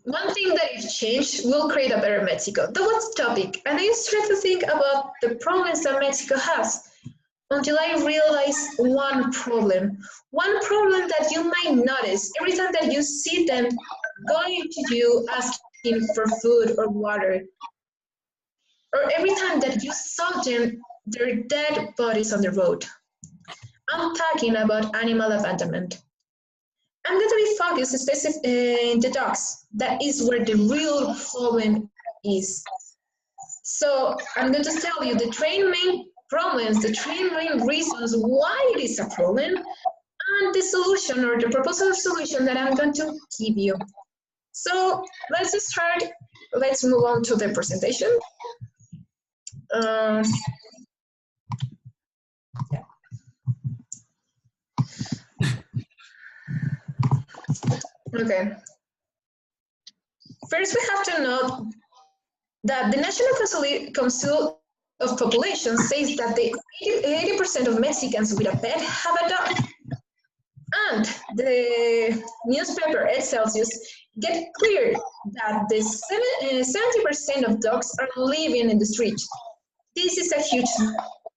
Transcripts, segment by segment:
one thing that if changed will create a better Mexico. That was the topic, and I started to think about the problems that Mexico has until I realized one problem. One problem that you might notice every time that you see them going to you asking for food or water, or every time that you saw them, their dead bodies on the road. I'm talking about animal abandonment. I'm going to be focused specifically in the dogs. That is where the real problem is. So I'm going to tell you the three main problems, the three main reasons why it is a problem, and the solution or the proposal solution that I'm going to give you. So let's start. Let's move on to the presentation. Okay. First, we have to note that the National Council of Population says that the 80% of Mexicans with a pet have a dog. And the newspaper Excelsius get clear that the 70% of dogs are living in the street. This is a huge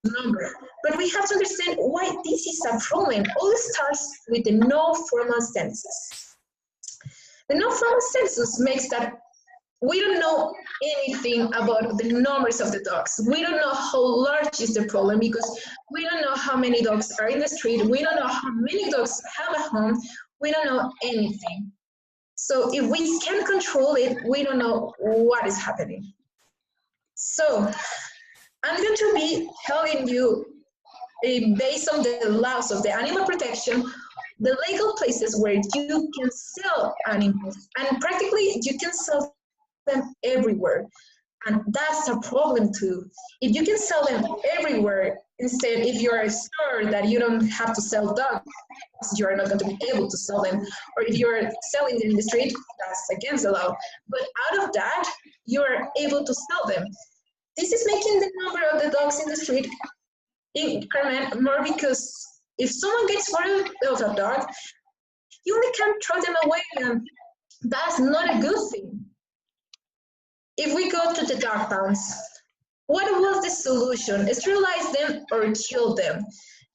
number, but we have to understand why this is a problem. All starts with the no formal census. The no formal census makes that we don't know anything about the numbers of the dogs. We don't know how large is the problem because we don't know how many dogs are in the street. We don't know how many dogs have a home. We don't know anything. So if we can't control it, we don't know what is happening. So I'm going to be telling you, based on the laws of the animal protection, the legal places where you can sell animals, and practically you can sell them everywhere, and that's a problem too. If you can sell them everywhere, instead, if you're a store that you don't have to sell dogs, you are not going to be able to sell them, or if you're selling them in the street, that's against the law. But out of that, you are able to sell them. This is making the number of the dogs in the street increment more, because if someone gets bored of a dog, you only can't throw them away, and that's not a good thing. If we go to the dog pounds, what was the solution? Sterilize them or kill them.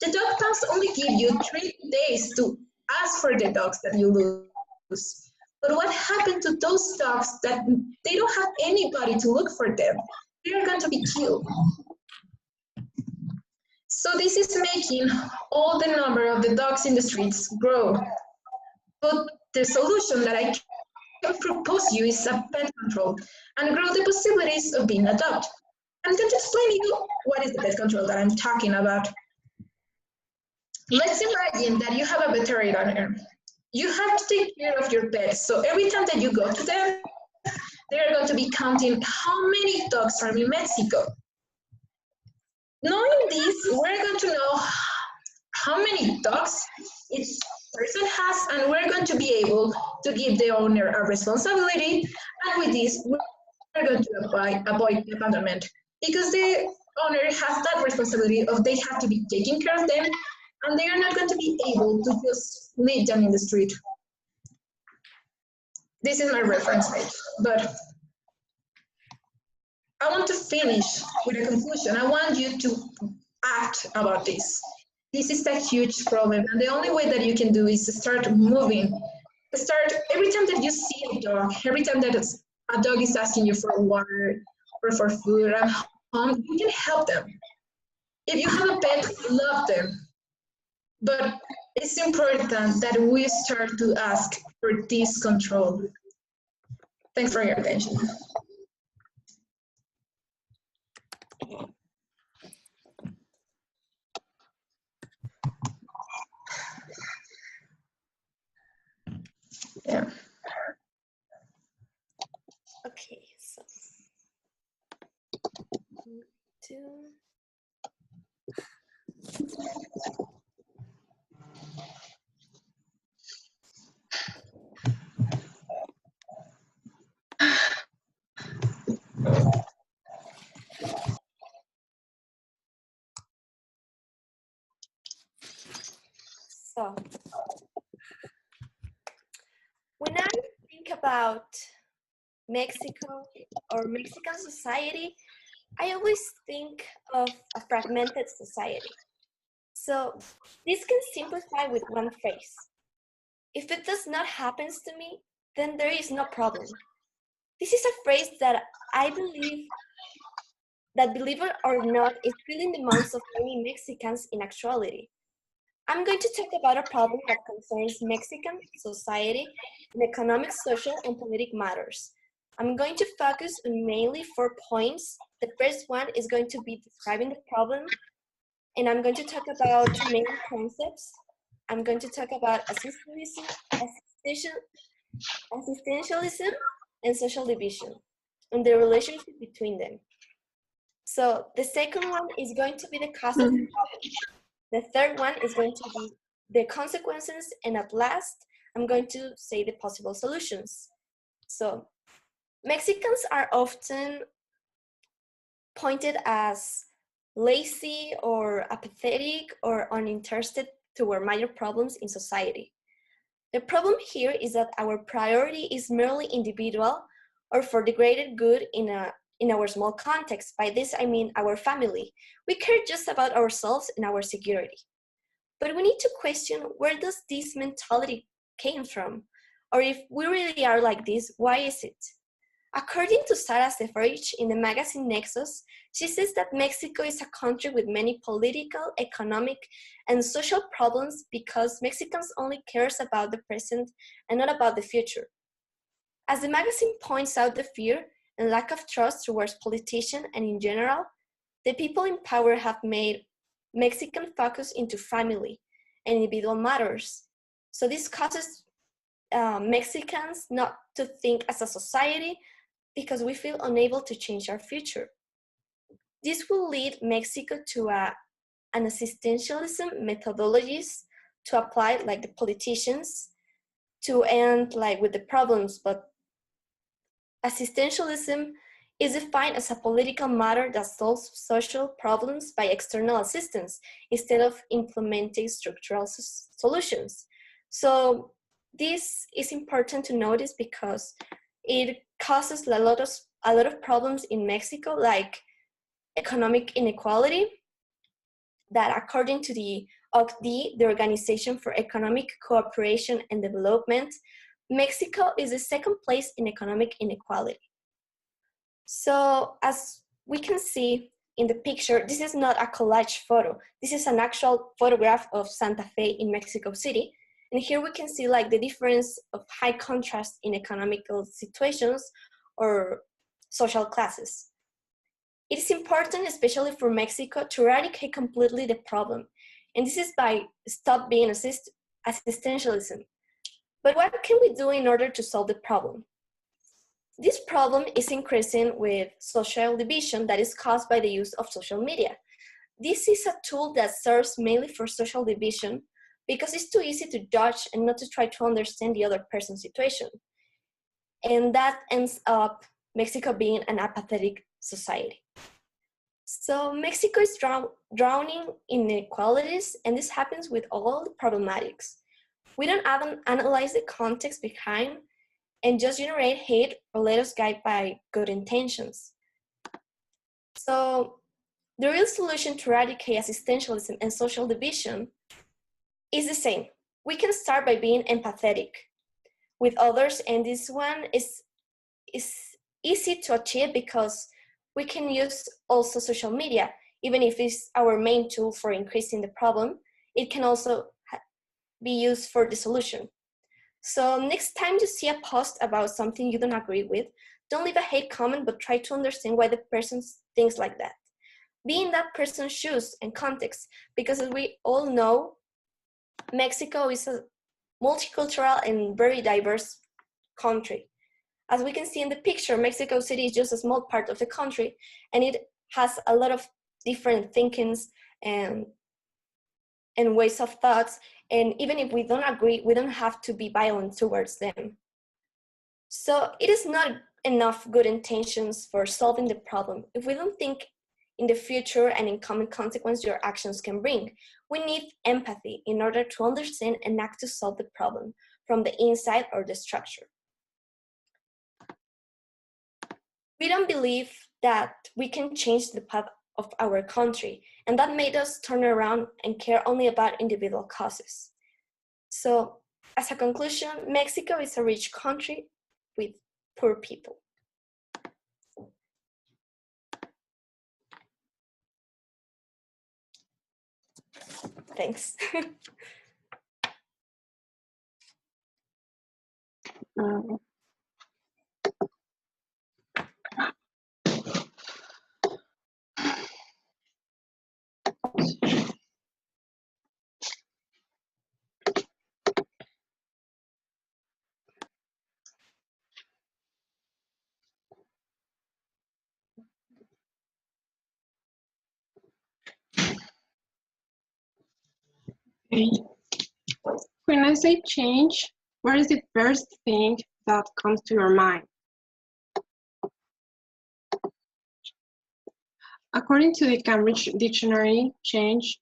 The dog pounds only give you 3 days to ask for the dogs that you lose. But what happened to those dogs that they don't have anybody to look for them? They are going to be killed. So this is making all the number of the dogs in the streets grow. But the solution that I can propose you is a pet control and grow the possibilities of being adopted. I'm going to explain to you what is the pet control that I'm talking about. Let's imagine that you have a veterinarian. You have to take care of your pets. So every time that you go to them, they are going to be counting how many dogs are in Mexico. Knowing this, we're going to know how many dogs each person has, and we're going to be able to give the owner a responsibility. And with this, we're going to avoid abandonment, because the owner has that responsibility of they have to be taking care of them, and they are not going to be able to just leave them in the street. This is my reference page, but I want to finish with a conclusion. I want you to act about this. This is a huge problem, and the only way that you can do is to start moving. Start every time that you see a dog, every time that a dog is asking you for water or for food and home, you can help them. If you have a pet, love them. But it's important that we start to ask for this control. Thanks for your attention. Yeah. Okay, so when I think about Mexico or Mexican society, I always think of a fragmented society. So this can simplify with one phrase. If it does not happen to me, then there is no problem. This is a phrase that I believe that, believe it or not, is still in the minds of many Mexicans in actuality. I'm going to talk about a problem that concerns Mexican society in economic, social, and political matters. I'm going to focus on mainly 4 points. The first one is going to be describing the problem, and I'm going to talk about two main concepts. I'm going to talk about assistentialism and social division, and the relationship between them. So the second one is going to be the cause of the problem. The third one is going to be the consequences, and at last, I'm going to say the possible solutions. So Mexicans are often pointed as lazy or apathetic or uninterested toward major problems in society. The problem here is that our priority is merely individual or for the greater good in our small context. By this, I mean our family. We care just about ourselves and our security. But we need to question, where does this mentality came from? Or if we really are like this, why is it? According to Sarah Seferich in the magazine Nexus, she says that Mexico is a country with many political, economic, and social problems because Mexicans only cares about the present and not about the future. As the magazine points out, the fear and lack of trust towards politicians and in general, the people in power have made Mexican focus into family and individual matters. So this causes Mexicans not to think as a society because we feel unable to change our future. This will lead Mexico to an existentialism methodologies to apply like the politicians to end like with the problems, but existentialism is defined as a political matter that solves social problems by external assistance instead of implementing structural solutions. So this is important to notice because it causes a lot of problems in Mexico, like economic inequality, that according to the OCDE, the Organization for Economic Cooperation and Development, Mexico is the second place in economic inequality. So as we can see in the picture, this is not a collage photo. This is an actual photograph of Santa Fe in Mexico City. And here we can see like the difference of high contrast in economical situations or social classes. It is important, especially for Mexico, to eradicate completely the problem. And this is by stop being assistentialism. But what can we do in order to solve the problem? This problem is increasing with social division that is caused by the use of social media. This is a tool that serves mainly for social division because it's too easy to judge and not to try to understand the other person's situation. And that ends up Mexico being an apathetic society. So Mexico is drowning in inequalities, and this happens with all the problematics. We don't analyze the context behind and just generate hate or let us guide by good intentions. So the real solution to eradicate existentialism and social division is the same. We can start by being empathetic with others, and this one is easy to achieve because we can use also social media. Even if it's our main tool for increasing the problem, it can also be used for the solution. So next time you see a post about something you don't agree with, don't leave a hate comment, but try to understand why the person thinks like that. Be in that person's shoes and context, because as we all know, Mexico is a multicultural and very diverse country. As we can see in the picture, Mexico City is just a small part of the country, and it has a lot of different thinkings and ways of thoughts. And even if we don't agree, we don't have to be violent towards them. So it is not enough good intentions for solving the problem. If we don't think in the future and in common consequence your actions can bring, we need empathy in order to understand and act to solve the problem from the inside or the structure. We don't believe that we can change the path of our country, and that made us turn around and care only about individual causes. So, as a conclusion, Mexico is a rich country with poor people. Thanks. Um, okay. When I say change, what is the first thing that comes to your mind? According to the Cambridge Dictionary, change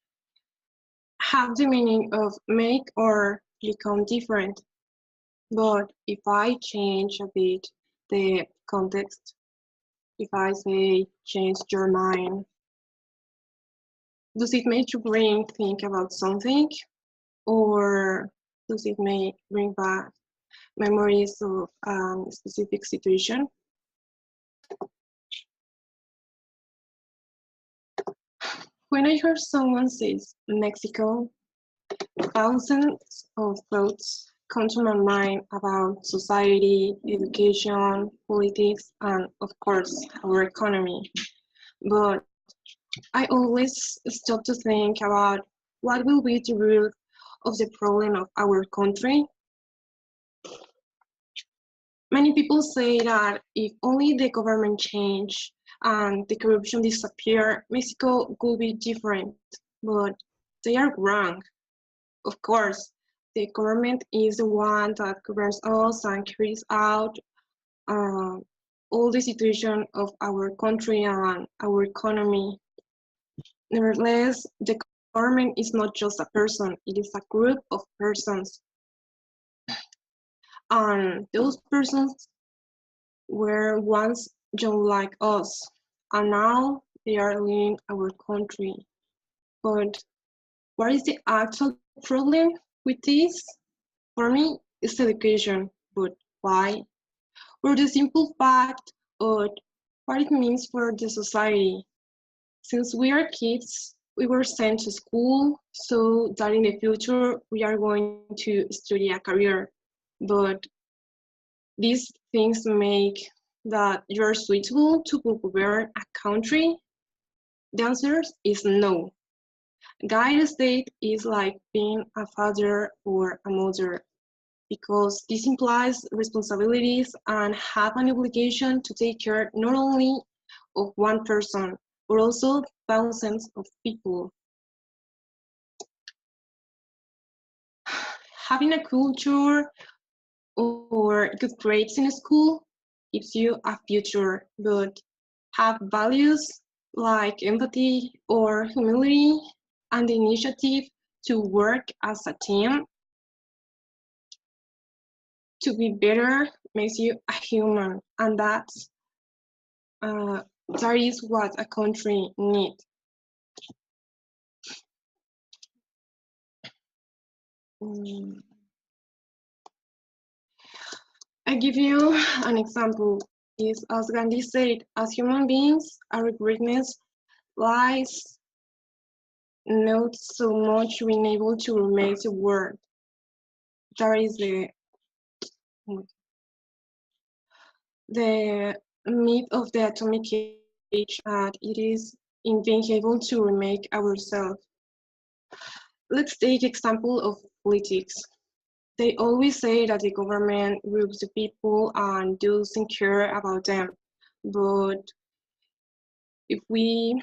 have the meaning of make or become different. But if I change a bit the context, if I say change your mind, does it make your brain think about something? Or does it make bring back memories of a specific situation? When I hear someone says Mexico, thousands of thoughts come to my mind about society, education, politics, and of course, our economy. But I always stop to think about what will be the root of the problem of our country. Many people say that if only the government change and the corruption disappear, Mexico could be different, but they are wrong. Of course, the government is the one that governs us and carries out uh, all the situation of our country and our economy. Nevertheless, the government is not just a person, it is a group of persons. And those persons were once young like us, and now they are leading our country. But what is the actual problem with this? For me, it's education. But why? For the simple fact of what it means for the society. Since we are kids, we were sent to school so that in the future we are going to study a career. But these things make that you're suitable to govern a country? The answer is no. Guide state is like being a father or a mother because this implies responsibilities and have an obligation to take care not only of one person, but also thousands of people. Having a culture or good grades in school gives you a future, but have values like empathy or humility and the initiative to work as a team to be better makes you a human, and that is what a country needs. I give you an example. Is as Gandhi said, as human beings, our greatness lies not so much being able to make the world. That is the myth of the atomic age, and it is in being able to remake ourselves. Let's take example of politics. They always say that the government groups the people and doesn't care about them. But if we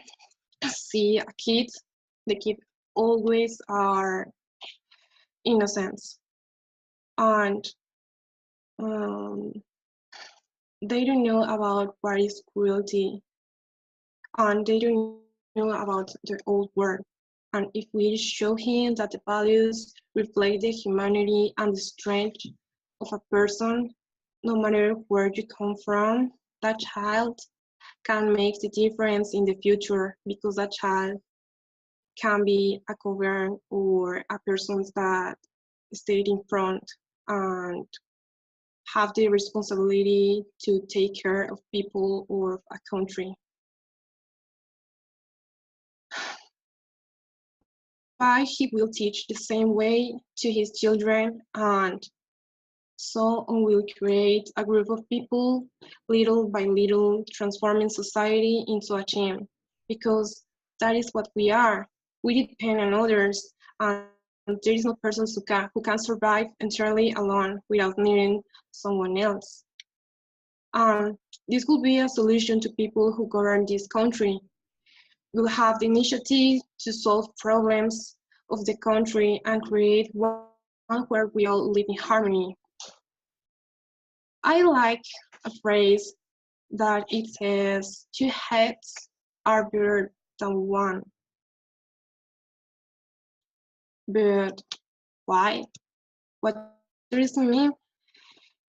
see a kid, the kid always are innocent. And they don't know about what is cruelty. And they don't know about the old world. And if we show him that the values reflect the humanity and the strength of a person, no matter where you come from, that child can make the difference in the future, because that child can be a government or a person that stayed in front and have the responsibility to take care of people or a country. Why he will teach the same way to his children, and so on will create a group of people, little by little, transforming society into a team, because that is what we are. We depend on others, and there is no person who can survive entirely alone without needing someone else. This could be a solution to people who govern this country. We'll have the initiative to solve problems of the country and create one where we all live in harmony. I like a phrase that it says, two heads are better than one. But why? What does it mean?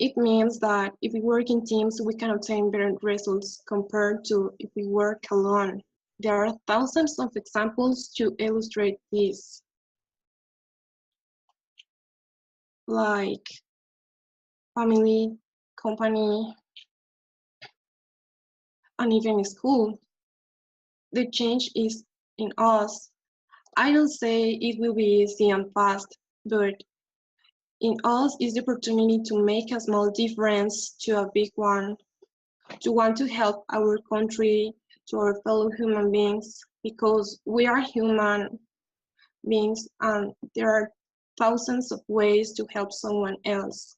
It means that if we work in teams, we can obtain better results compared to if we work alone. There are thousands of examples to illustrate this, like family, company, and even school. The change is in us. I don't say it will be easy and fast, but in us is the opportunity to make a small difference to a big one, to want to help our country, to our fellow human beings, because we are human beings and there are thousands of ways to help someone else.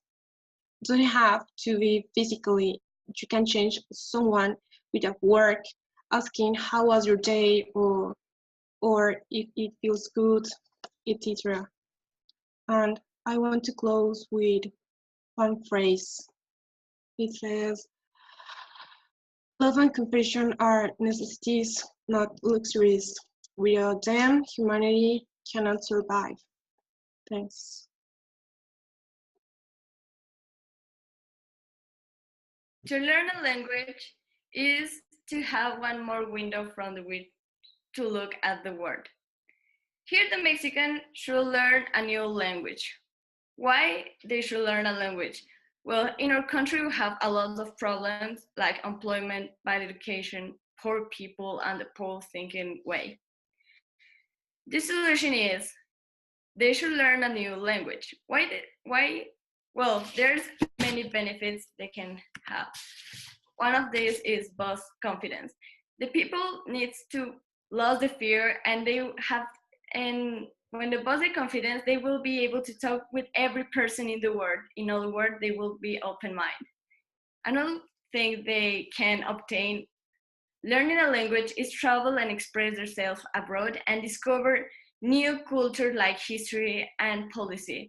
It doesn't have to be physically. You can change someone with a work, asking how was your day, or if it feels good, etc. And I want to close with one phrase. It says, love and compassion are necessities, not luxuries. Without them, humanity cannot survive. Thanks. To learn a language is to have one more window from the which to look at the world. Here the Mexican should learn a new language. Why they should learn a language? Well, in our country we have a lot of problems like employment, bad education, poor people, and the poor thinking way. The solution is they should learn a new language. Why? Well, there's many benefits they can have. One of these is boost confidence. The people needs to lose the fear, and when they boost their confidence, they will be able to talk with every person in the world. In other words, they will be open minded. Another thing they can obtain learning a language is travel and express themselves abroad and discover new culture like history and policy.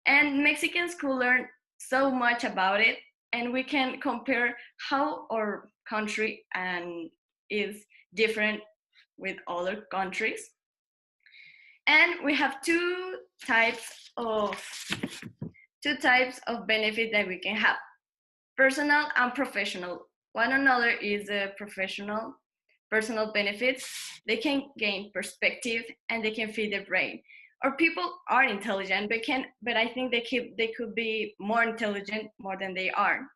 And Mexicans could learn so much about it, and we can compare how our country and is different with other countries. And we have two types of benefit that we can have: personal and professional. One another is a personal benefits. They can gain perspective and they can feed the brain. Or people are intelligent, but I think they could be more intelligent more than they are.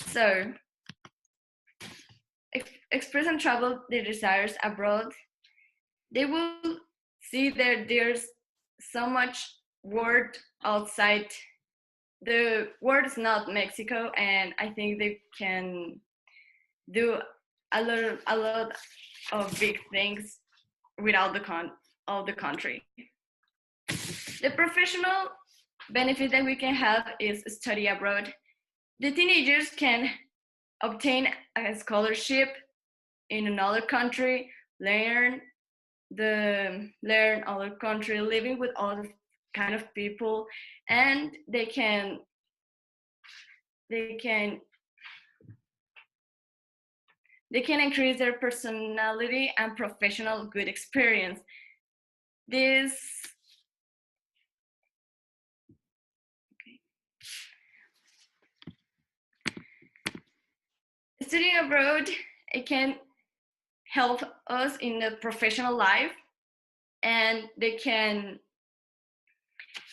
So express and travel their desires abroad. They will see that there's so much world outside. The world is not Mexico, and I think they can do a lot of big things without of the country. The professional benefit that we can have is study abroad. The teenagers can obtain a scholarship in another country, learn other country, living with other kind of people, and they can they can increase their personality and professional good experience. This studying abroad, it can help us in the professional life, and they can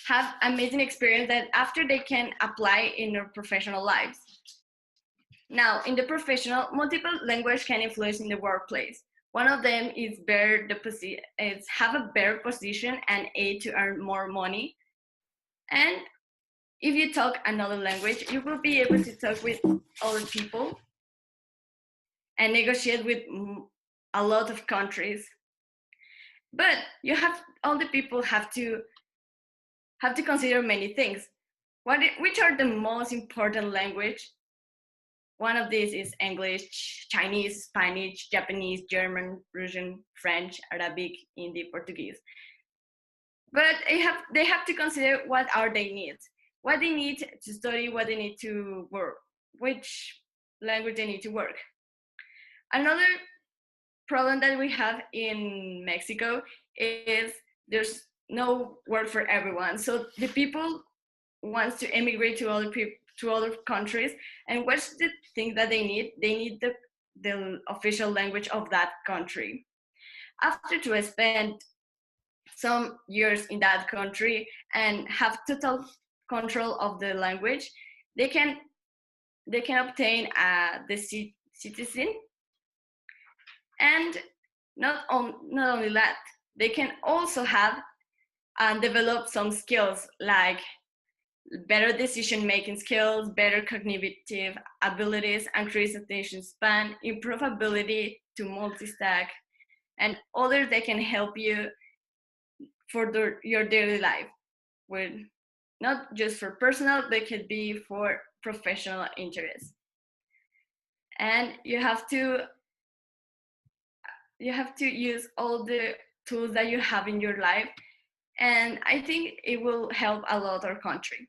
have amazing experience that after they can apply in their professional lives. Now, in the professional, multiple language can influence in the workplace. One of them is have a better position and aid to earn more money. And if you talk another language, you will be able to talk with other people and negotiate with a lot of countries. But all the people have to consider many things. Which are the most important language? One of these is English, Chinese, Spanish, Japanese, German, Russian, French, Arabic, Hindi, Portuguese. But they have to consider what are their needs, what they need to study, what they need to work, which language they need to work. Another problem that we have in Mexico is there's no work for everyone. So the people wants to emigrate to other countries, and what's the thing that they need? They need the official language of that country. After to spend some years in that country and have total control of the language, they can obtain the citizen. And not only that, they can also have and develop some skills like better decision-making skills, better cognitive abilities, increase attention span, improve ability to multitask, and others that can help you for your daily life, with not just for personal, but could be for professional interests. And you have to use all the tools that you have in your life, and I think it will help a lot our country.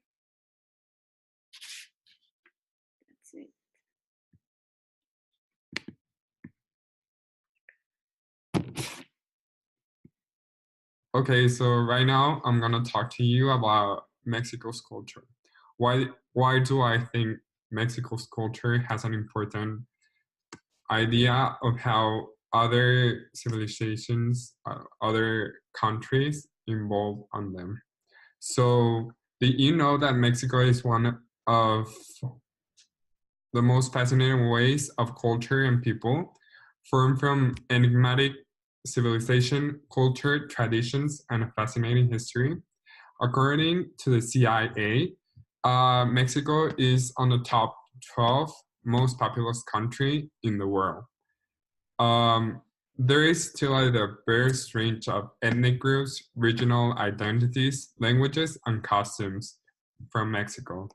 Okay, so right now I'm gonna talk to you about Mexico's culture. Why do I think Mexico's culture has an important idea of how other civilizations, other countries involve on them? So, do you know that Mexico is one of the most fascinating ways of culture and people, formed from enigmatic civilization, culture, traditions, and a fascinating history? According to the CIA, Mexico is on the top 12 most populous country in the world. There is still a diverse range of ethnic groups, regional identities, languages, and costumes from Mexico.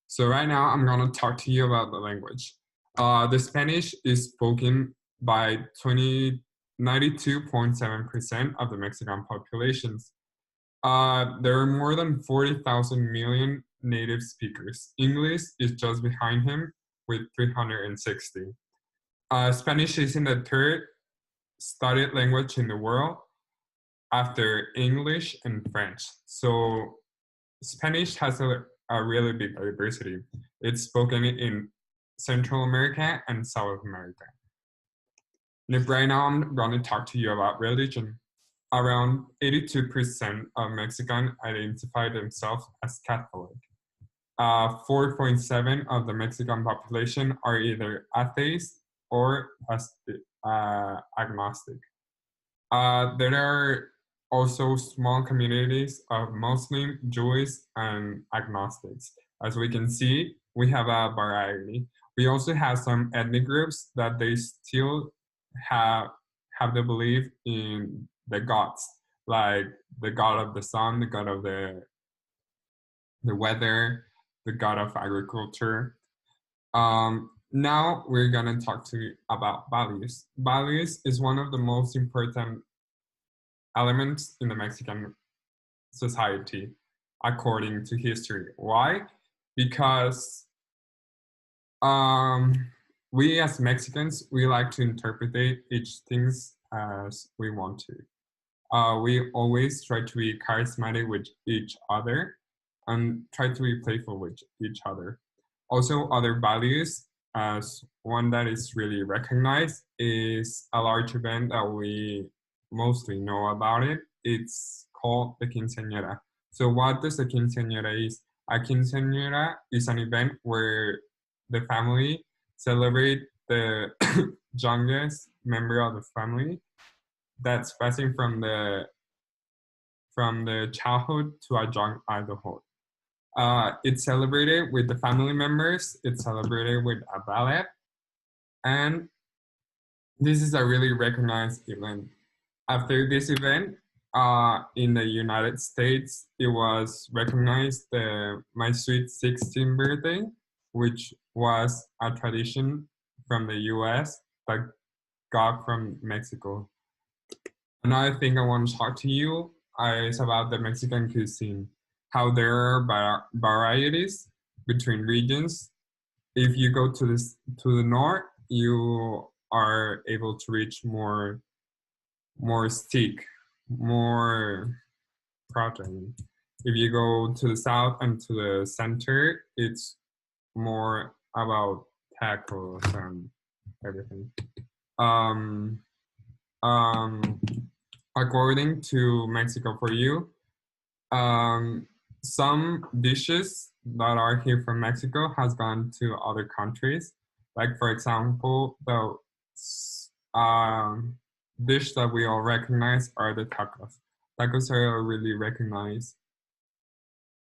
So right now, I'm going to talk to you about the language. The Spanish is spoken by 92.7% of the Mexican populations. There are more than 40,000 million native speakers. English is just behind him with 360. Spanish is in the third studied language in the world after English and French. So Spanish has a really big diversity. It's spoken in Central America and South America. And right now, I'm going to talk to you about religion. Around 82% of Mexicans identify themselves as Catholic. 4.7% of the Mexican population are either atheists or agnostic. There are also small communities of Muslim, Jewish, and agnostics. As we can see, we have a variety. We also have some ethnic groups that they still have the belief in the gods, like the god of the sun, the god of the weather, the god of agriculture. Now we're gonna talk to you about values. Values is one of the most important elements in the Mexican society, according to history. Why? Because we as Mexicans, we like to interpret each things as we want to. We always try to be charismatic with each other and try to be playful with each other. Also, other values as one that is really recognized is a large event that we mostly know about it. It's called the quinceañera. So what does the quinceañera is? A quinceañera is an event where the family celebrate the youngest member of the family that's passing from the childhood to a young adulthood. It's celebrated with the family members. It's celebrated with a ballet, and this is a really recognized event. After this event, in the United States, it was recognized my sweet 16th birthday, which was a tradition from the US that got from Mexico. Another thing I want to talk to you is about the Mexican cuisine, how there are varieties between regions. If you go to the north, you are able to reach more steak, more protein. If you go to the south and to the center, it's more about tacos and everything. According to Mexico for You, some dishes that are here from Mexico has gone to other countries. Like for example, the dish that we all recognize are the tacos. Tacos are a really recognized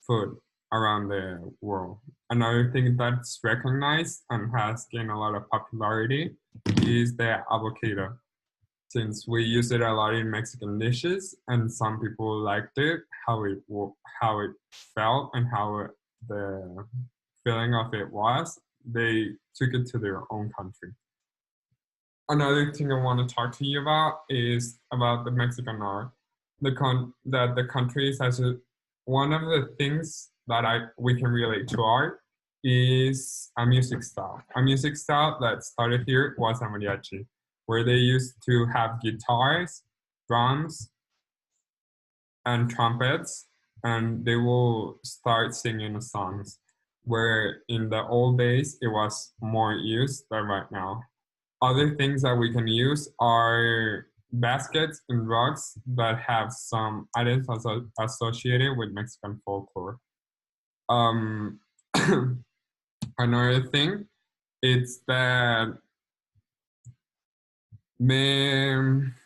food around the world. Another thing that's recognized and has gained a lot of popularity is the avocado. Since we use it a lot in Mexican dishes, and some people liked it, how it felt, and how the feeling of it was, they took it to their own country. Another thing I want to talk to you about is about the Mexican art. That the country is actually one of the things that we can relate to art is a music style. A music style that started here was a mariachi, where they used to have guitars, drums, and trumpets, and they will start singing songs, where in the old days it was more used than right now. Other things that we can use are baskets and rugs that have some items associated with Mexican folklore. Another thing is that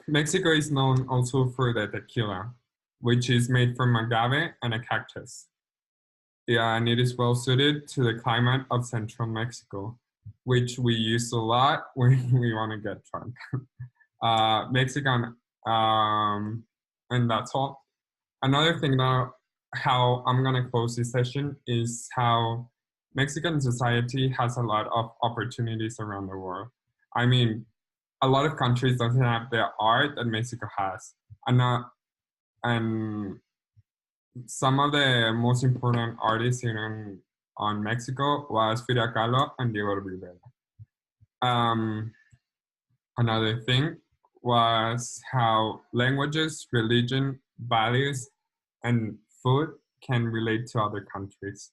Mexico is known also for the tequila, which is made from agave and a cactus. Yeah, and it is well suited to the climate of central Mexico, which we use a lot when we want to get drunk. Mexican, and that's all. Another thing that how I'm gonna close this session is how Mexican society has a lot of opportunities around the world. I mean, a lot of countries doesn't have the art that Mexico has, and some of the most important artists here on Mexico was Frida Kahlo and Diego Rivera. Another thing was how languages, religion, values, and food can relate to other countries.